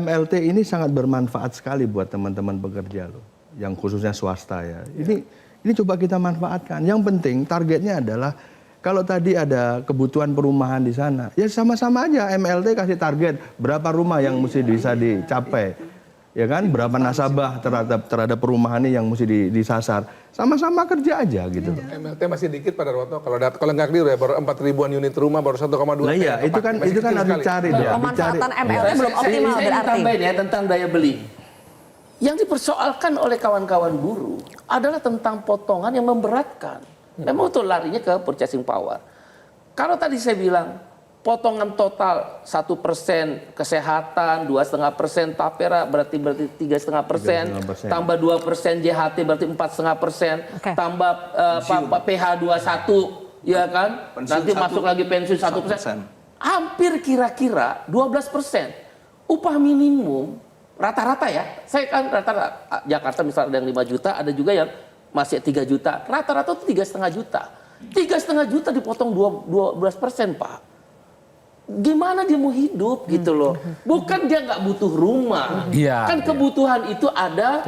MLT ini sangat bermanfaat sekali buat teman-teman pekerja loh, yang khususnya swasta ya. Ini coba kita manfaatkan. Yang penting targetnya adalah kalau tadi ada kebutuhan perumahan di sana, ya sama-sama aja MLT kasih target berapa rumah yang mesti bisa dicapai. Ya kan, berapa nasabah terhadap perumahan ini yang mesti disasar. Sama-sama kerja aja gitu. MLT masih dikit Pak Darwoto. Kalau nggak keliru ya, baru 4.000-an unit rumah, baru 1,2. Nah iya, itu kan harus dicari. Pemanfaatan MLT belum optimal saya berarti. tambahin ya tentang daya beli. Yang dipersoalkan oleh kawan-kawan buruh adalah tentang potongan yang memberatkan. Memang itu larinya ke purchasing power. Kalau tadi saya bilang, potongan total 1% kesehatan, 2,5% tapera berarti 3,5%, tambah 2% JHT berarti 4,5%, tambah PH 21, ya kan? Nanti masuk lagi pensiun 1%. Hampir kira-kira 12%. Upah minimum rata-rata ya. Saya kan rata-rata Jakarta misalnya ada yang 5 juta, ada juga yang masih 3 juta. Rata-rata itu 3,5 juta. 3,5 juta dipotong 12%, Pak. Gimana dia mau hidup gitu loh. Bukan dia nggak butuh rumah. Kan kebutuhan itu ada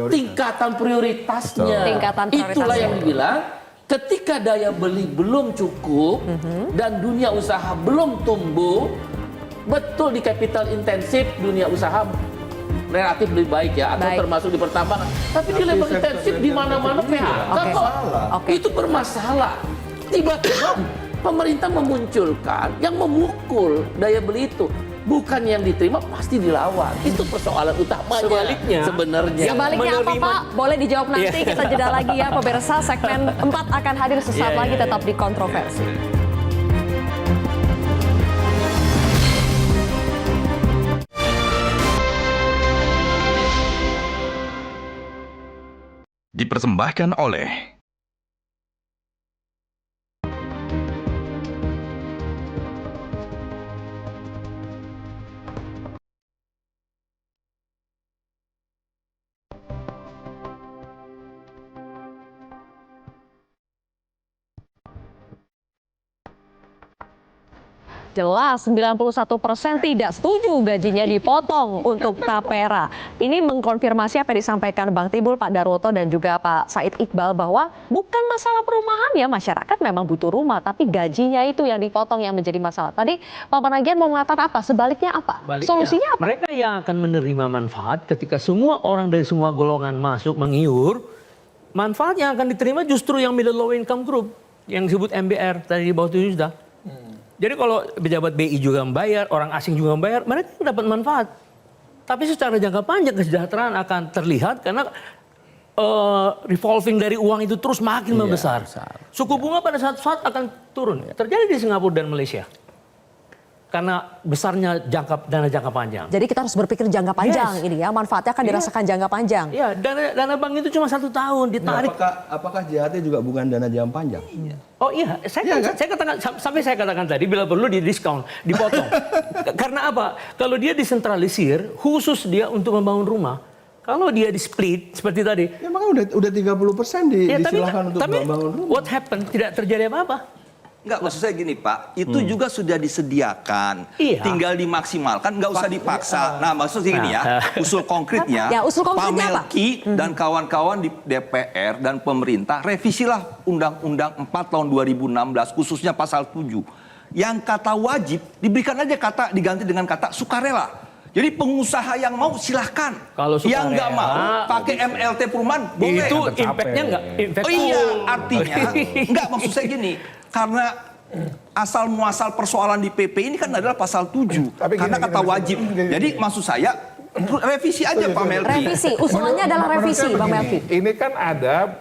tingkatan prioritasnya. Itulah yang bilang Ketika daya beli belum cukup dan dunia usaha belum tumbuh, betul di capital intensif dunia usaha relatif lebih baik ya, atau termasuk di pertambangan. Tapi di labor intensif di mana-mana PHK kok. Itu bermasalah. Tiba-tiba pemerintah memunculkan yang memukul daya beli itu. Bukan yang diterima pasti dilawan. Itu persoalan utamanya. Sebaliknya. Sebenarnya. Sebaliknya apa Pak? Boleh dijawab nanti, kita jeda lagi ya pemirsa. Segmen 4 akan hadir sesaat lagi, tetap di Kontroversi. Dipersembahkan oleh Jelas 91% tidak setuju gajinya dipotong untuk Tapera. Ini mengkonfirmasi apa yang disampaikan Bang Timbul, Pak Darwoto dan juga Pak Said Iqbal bahwa bukan masalah perumahan ya, masyarakat memang butuh rumah, tapi gajinya itu yang dipotong yang menjadi masalah. Tadi Pak Panagian mau mengatakan apa? Sebaliknya apa? Solusinya apa? Mereka yang akan menerima manfaat ketika semua orang dari semua golongan masuk mengiur, manfaat yang akan diterima justru yang middle low income group yang disebut MBR tadi di bawah 7 juta. Jadi kalau pejabat BI juga membayar, orang asing juga membayar, mereka dapat manfaat. Tapi secara jangka panjang kesejahteraan akan terlihat karena revolving dari uang itu terus makin membesar. Suku bunga pada saat akan turun. Terjadi di Singapura dan Malaysia. Karena besarnya dana jangka panjang. Jadi kita harus berpikir jangka panjang ini ya, manfaatnya akan dirasakan jangka panjang. Iya, dana bank itu cuma 1 tahun ditarik. Apakah JHT juga bukan dana jangka panjang? Oh iya, saya katakan sampai saya katakan tadi bila perlu di diskon, dipotong. Karena apa? Kalau dia disentralisir, khusus dia untuk membangun rumah. Kalau dia di split seperti tadi. Ya makanya udah 30% disilahkan untuk membangun rumah. What happened? Tidak terjadi apa-apa. Enggak, maksud saya gini Pak, itu juga sudah disediakan, tinggal dimaksimalkan, nggak usah dipaksa. Nah maksudnya gini ya, usul konkretnya, Pak Melki dan kawan-kawan di DPR dan pemerintah, revisilah Undang-Undang 4 tahun 2016, khususnya pasal 7. Yang kata wajib, diberikan aja diganti dengan kata sukarela. Jadi pengusaha yang mau silahkan, kalau yang nggak mau pakai MLT perumahan boleh. Itu impactnya nggak? Oh iya, artinya nggak, maksud saya gini, karena asal muasal persoalan di PP ini kan adalah pasal 7, karena kata wajib. Jadi maksud saya revisi aja Pak Melki. Revisi, usulannya adalah revisi Bang Melki. Ini kan ada,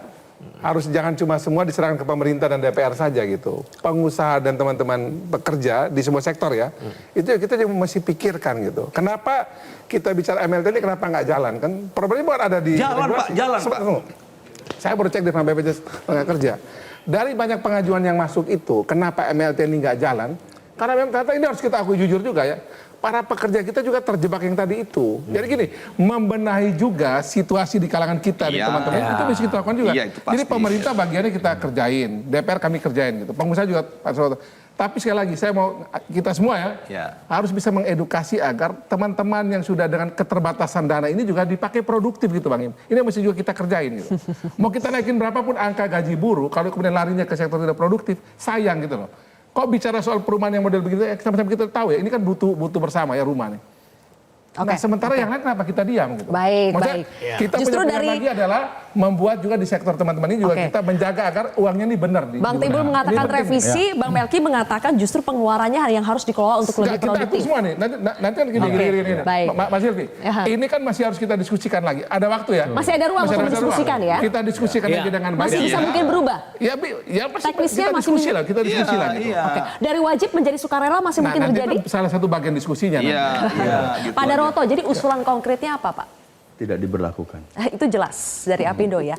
harus jangan cuma semua diserahkan ke pemerintah dan DPR saja gitu. Pengusaha dan teman-teman pekerja di semua sektor ya, itu kita juga mesti pikirkan gitu. Kenapa kita bicara MLT ini kenapa nggak jalan? Kan problemnya bukan ada di jalan Pak, jalan Pak. Saya baru cek di BPJS Tenaga Kerja. Dari banyak pengajuan yang masuk itu, kenapa MLT ini nggak jalan? Karena memang ternyata ini harus kita akui jujur juga ya. Para pekerja kita juga terjebak yang tadi itu. Jadi gini, membenahi juga situasi di kalangan kita, di teman-teman, itu bisa kita lakukan juga. Jadi pemerintah bagiannya kita kerjain, DPR kami kerjain gitu. Pengusaha juga. Tapi sekali lagi, saya mau kita semua ya, harus bisa mengedukasi agar teman-teman yang sudah dengan keterbatasan dana ini juga dipakai produktif gitu Bang Im. Ini mesti juga kita kerjain gitu. Mau kita naikin berapapun angka gaji buruh, kalau kemudian larinya ke sektor tidak produktif, sayang gitu loh. Kok bicara soal perumahan yang model begitu, sama-sama kita tahu ya, ini kan butuh bersama ya rumah nih. Nah sementara yang lain kenapa kita diam gitu? Maksudnya, kita justru punya lagi adalah membuat juga di sektor teman-teman ini juga kita menjaga agar uangnya ini benar. Bang Timbul mengatakan revisi, Bang Melki mengatakan justru pengeluarannya yang harus dikelola untuk lebih produktif. Kita semua nih, nanti kan gini. Mas Silvi, ini kan masih harus kita diskusikan lagi. Ada waktu ya? Masih ada ruang untuk mendiskusikan ya? Kita diskusikan lagi dengan baik. Masih bisa mungkin berubah? Ya teknisnya kita diskusi lah, kita diskusi lagi. Dari wajib menjadi sukarela masih mungkin terjadi? Salah satu bagian diskusinya. Pak Darwoto, jadi usulan konkretnya apa Pak? Tidak diberlakukan. Itu jelas dari Apindo ya.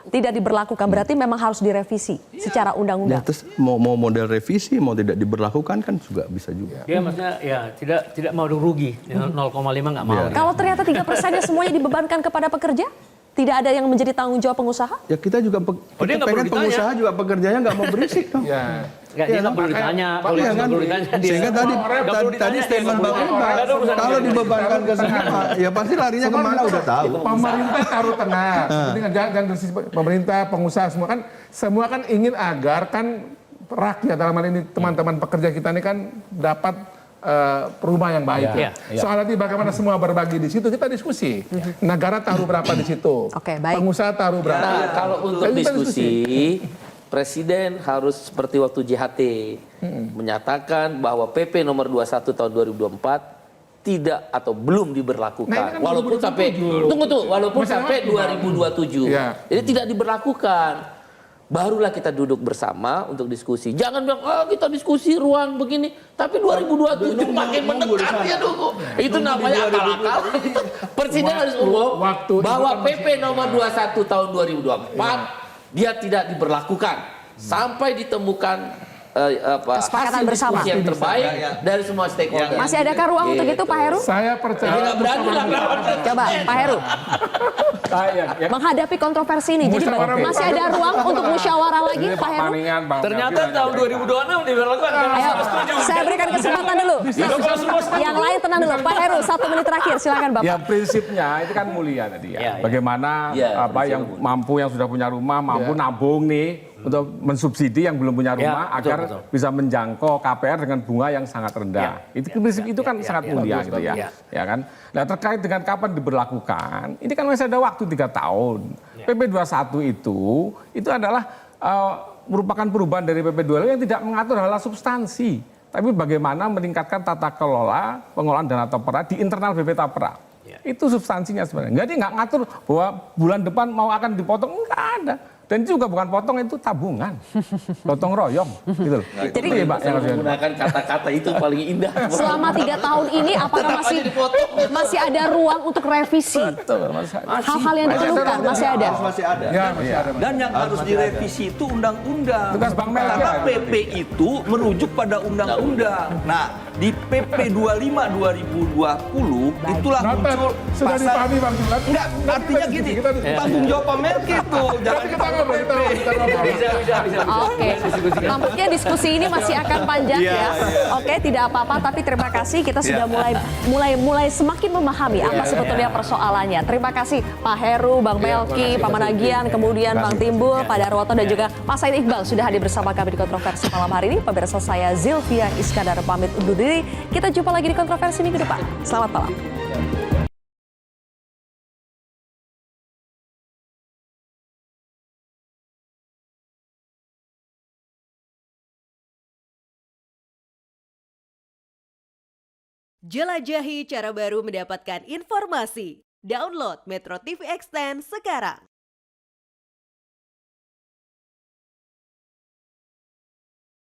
Tidak diberlakukan berarti memang harus direvisi secara undang-undang. Terus mau model revisi, mau tidak diberlakukan kan juga bisa juga. Ya maksudnya ya tidak mau rugi, 0,5 nggak mau. Kalau ternyata 3%-nya semuanya dibebankan kepada pekerja, tidak ada yang menjadi tanggung jawab pengusaha? Ya kita juga pengen pengusaha juga pekerjanya nggak mau berisik dong. Nggak, dia nggak perlu ditanya. Kalau Iya nggak kan? perlu ditanya, dia Sehingga tadi nggak perlu ditanya, statement dia Bang nggak Iqbal, ada urusan kalau dia. dibebankan ke semua, ya pasti larinya kemana udah tahu. Pemerintah taruh tengah. Jangan dari sisi pemerintah, pengusaha semua kan ingin agar kan rakyat dalam hal ini teman-teman pekerja kita ini kan dapat rumah yang baik. Soal nanti bagaimana semua berbagi di situ kita diskusi. Negara taruh berapa di situ. baik. Pengusaha taruh berapa. Nah, kalau untuk Kita diskusi, Presiden harus seperti waktu JHT menyatakan bahwa PP nomor 21 tahun 2024 tidak atau belum diberlakukan. Nah, ini kan walaupun 2027. sampai walaupun Masih sampai lama. 2027. Ya. Jadi tidak diberlakukan. Barulah kita duduk bersama untuk diskusi. Jangan bilang, kita diskusi ruang begini. Tapi 2027 makin mendekat ya nunggu. Itu namanya akal-akal. Presiden harus umum bahwa PP nomor 21 tahun 2024 dia tidak diberlakukan sampai ditemukan Kesepakatan hasil bersama diskusi yang terbaik dari semua stakeholder. Masih adakah ruang untuk itu, Pak Heru? Saya percaya. Nggak berani lah. Coba, Pak Heru. Menghadapi kontroversi ini, jadi masih ada ruang untuk musyawarah lagi, Pak Heru? Ternyata tahun 2026 diberlakukan. Ayo, saya berikan kesempatan dulu. Yang lain tenang dulu. Pak Heru, 1 menit terakhir, silakan Bapak. Ya prinsipnya itu kan mulia tadi ya. Bagaimana yang mampu, yang sudah punya rumah, mampu nabung nih untuk mensubsidi yang belum punya rumah agar bisa menjangkau KPR dengan bunga yang sangat rendah. Itu prinsip itu kan sangat mulia gitu ya. Ya kan. Nah, terkait dengan kapan diberlakukan, ini kan masih ada waktu 3 tahun. PP 21 itu adalah merupakan perubahan dari PP 25 yang tidak mengatur hal substansi, tapi bagaimana meningkatkan tata kelola pengelolaan dana tapera di internal BP Tapera. Itu substansinya sebenarnya. Jadi nggak ngatur bahwa bulan depan mau akan dipotong, nggak ada. Dan itu juga bukan potong, itu tabungan, gotong royong, gitu loh. Jadi menggunakan kata-kata itu paling indah. Selama 3 tahun ini apakah masih ada ruang untuk revisi? Hal-hal yang diperlukan masih ada. Dan yang harus direvisi itu undang-undang. Karena PP itu merujuk pada undang-undang. Nah, di PP 25 2020 itulah muncul sudah dipahami Bang Sulat. Enggak, artinya gini, tanggung jawab Pak Melki itu. Jangan Oke, tampaknya diskusi ini masih akan panjang ya. Oke, tidak apa-apa, tapi terima kasih kita sudah mulai semakin memahami apa sebetulnya persoalannya. Terima kasih Pak Heru, Bang Melki, Pak Managian, kemudian Bang Timbul, Pak Darwoto dan juga Pak Said Iqbal sudah hadir bersama kami di Kontroversi malam hari ini. Pemirsa, saya Zilvia Iskandar pamit undur diri. Kita jumpa lagi di Kontroversi minggu depan. Selamat malam. Jelajahi cara baru mendapatkan informasi. Download Metro TV Extend sekarang.